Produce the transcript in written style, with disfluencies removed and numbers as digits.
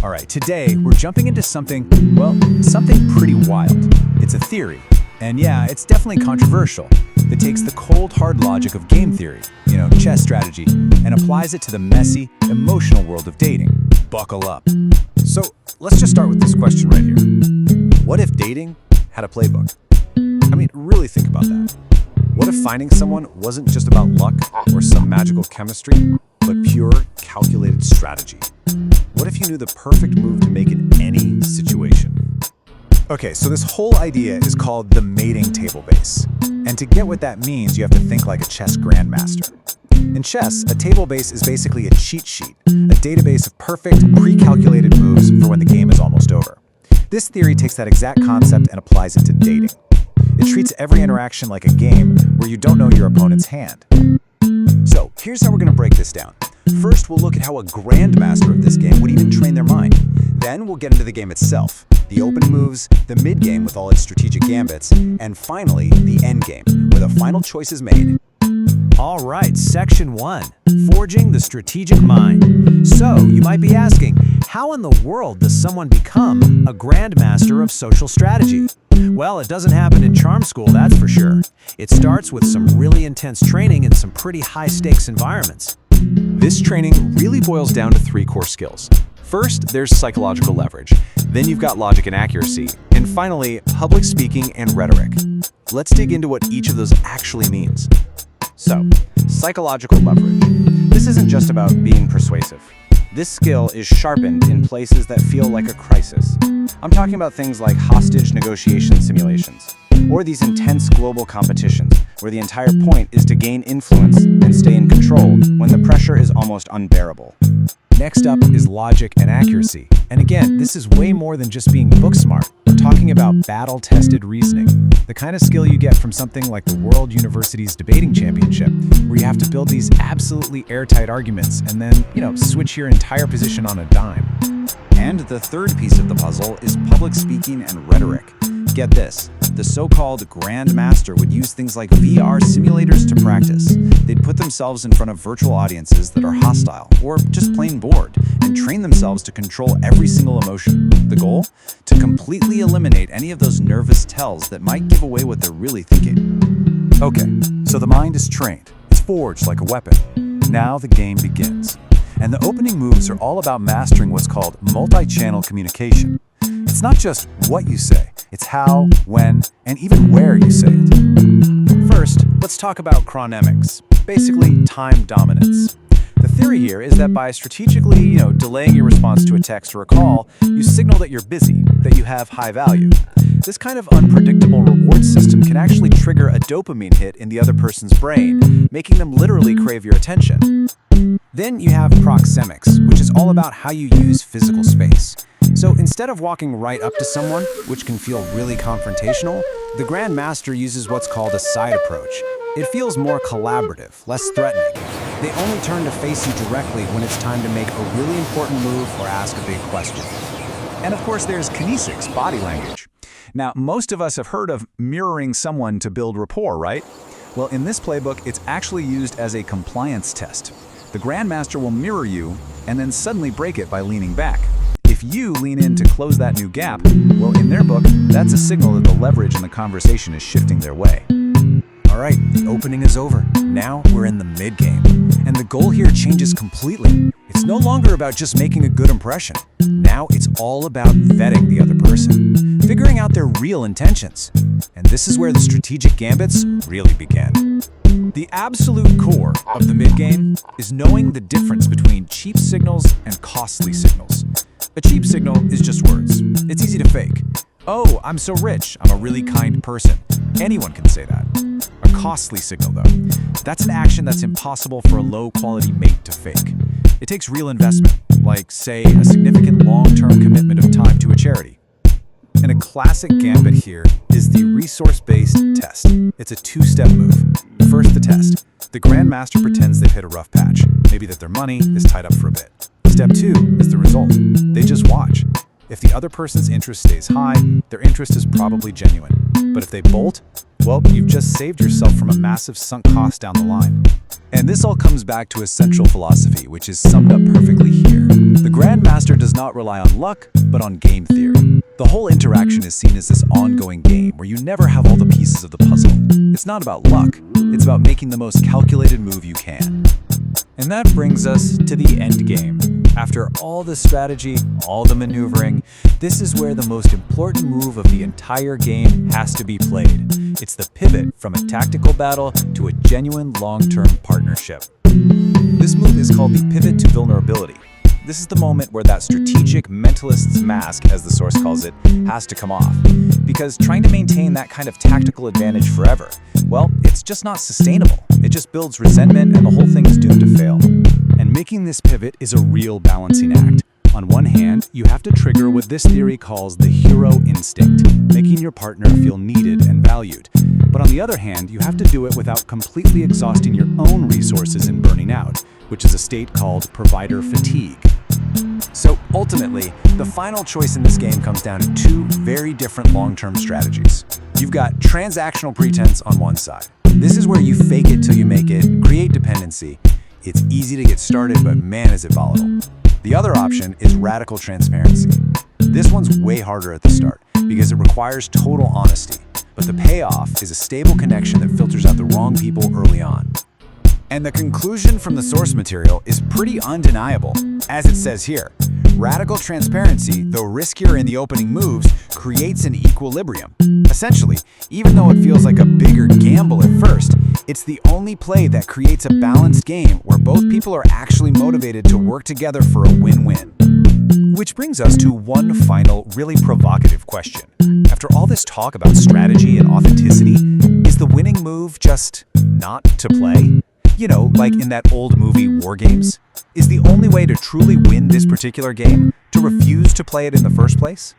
All right, today we're jumping into something pretty wild. It's a theory, and yeah, it's definitely controversial. That takes the cold, hard logic of game theory, chess strategy, and applies it to the messy, emotional world of dating. Buckle up. So let's just start with this question right here. What if dating had a playbook? I mean, really think about that. What if finding someone wasn't just about luck or some magical chemistry, but pure, calculated strategy? What if you knew the perfect move to make in any situation? Okay, so this whole idea is called the mating table base. And to get what that means, you have to think like a chess grandmaster. In chess, a table base is basically a cheat sheet, a database of perfect, pre-calculated moves for when the game is almost over. This theory takes that exact concept and applies it to dating. It treats every interaction like a game where you don't know your opponent's hand. So, here's how we're going to break this down. First, we'll look at how a grandmaster of this game would even train their mind. Then, we'll get into the game itself, the opening moves, the mid-game with all its strategic gambits, and finally, the endgame, where the final choice is made. All right, Section 1, Forging the Strategic Mind. So, you might be asking, how in the world does someone become a grandmaster of social strategy? Well, it doesn't happen in charm school, that's for sure. It starts with some really intense training in some pretty high-stakes environments. This training really boils down to 3 core skills. First, there's psychological leverage. Then you've got logic and accuracy. And finally, public speaking and rhetoric. Let's dig into what each of those actually means. So, psychological leverage. This isn't just about being persuasive. This skill is sharpened in places that feel like a crisis. I'm talking about things like hostage negotiation simulations, or these intense global competitions, where the entire point is to gain influence and stay in control when the pressure is almost unbearable. Next up is logic and accuracy. And again, this is way more than just being book smart. We're talking about battle-tested reasoning, the kind of skill you get from something like the World University's Debating Championship, where you have to build these absolutely airtight arguments and then, switch your entire position on a dime. And the third piece of the puzzle is public speaking and rhetoric. Get this, the so-called Grandmaster would use things like VR simulators to practice. They'd put themselves in front of virtual audiences that are hostile or just plain bored and train themselves to control every single emotion. The goal? To completely eliminate any of those nervous tells that might give away what they're really thinking. Okay, so the mind is trained. It's forged like a weapon. Now the game begins. And the opening moves are all about mastering what's called multi-channel communication. It's not just what you say, it's how, when, and even where you say it. First, let's talk about chronemics, basically time dominance. The theory here is that by strategically, delaying your response to a text or a call, you signal that you're busy, that you have high value. This kind of unpredictable reward system can actually trigger a dopamine hit in the other person's brain, making them literally crave your attention. Then you have proxemics, which is all about how you use physical space. So instead of walking right up to someone, which can feel really confrontational, the Grandmaster uses what's called a side approach. It feels more collaborative, less threatening. They only turn to face you directly when it's time to make a really important move or ask a big question. And of course, there's kinesics, body language. Now, most of us have heard of mirroring someone to build rapport, right? Well, in this playbook, it's actually used as a compliance test. The Grandmaster will mirror you and then suddenly break it by leaning back. If you lean in to close that new gap, well, in their book, that's a signal that the leverage in the conversation is shifting their way. All right, the opening is over. Now we're in the mid-game. And the goal here changes completely. It's no longer about just making a good impression. Now it's all about vetting the other person, figuring out their real intentions. And this is where the strategic gambits really begin. The absolute core of the mid-game is knowing the difference between cheap signals and costly signals. A cheap signal is just words. It's easy to fake. Oh, I'm so rich, I'm a really kind person. Anyone can say that. A costly signal, though, that's an action that's impossible for a low-quality mate to fake. It takes real investment, like, say, a significant long-term commitment of time to a charity. And a classic gambit here is the resource-based test. It's a 2-step move. First, the test. The Grandmaster pretends they've hit a rough patch, maybe that their money is tied up for a bit. Step 2 is the result. They just watch. If the other person's interest stays high, their interest is probably genuine. But if they bolt, well, you've just saved yourself from a massive sunk cost down the line. And this all comes back to a central philosophy, which is summed up perfectly here. The Grandmaster does not rely on luck, but on game theory. The whole interaction is seen as this ongoing game where you never have all the pieces of the puzzle. It's not about luck, it's about making the most calculated move you can. And that brings us to the end game. After all the strategy, all the maneuvering, this is where the most important move of the entire game has to be played. It's the pivot from a tactical battle to a genuine long-term partnership. This move is called the pivot to vulnerability. This is the moment where that strategic mentalist's mask, as the source calls it, has to come off. Because trying to maintain that kind of tactical advantage forever, well, it's just not sustainable. It just builds resentment and the whole thing is doomed to fail. And making this pivot is a real balancing act. On one hand, you have to trigger what this theory calls the hero instinct, making your partner feel needed and valued. But on the other hand, you have to do it without completely exhausting your own resources and burning out, which is a state called provider fatigue. So ultimately, the final choice in this game comes down to two very different long-term strategies. You've got transactional pretense on one side. This is where you fake it till you make it, create dependency. It's easy to get started, but man is it volatile. The other option is radical transparency. This one's way harder at the start because it requires total honesty, but the payoff is a stable connection that filters out the wrong people early on. And the conclusion from the source material is pretty undeniable. As it says here, radical transparency, though riskier in the opening moves, creates an equilibrium. Essentially, even though it feels like a bigger gamble at first, it's the only play that creates a balanced game where both people are actually motivated to work together for a win-win. Which brings us to one final, really provocative question. After all this talk about strategy and authenticity, is the winning move just not to play? You know, like in that old movie War Games? Is the only way to truly win this particular game to refuse to play it in the first place?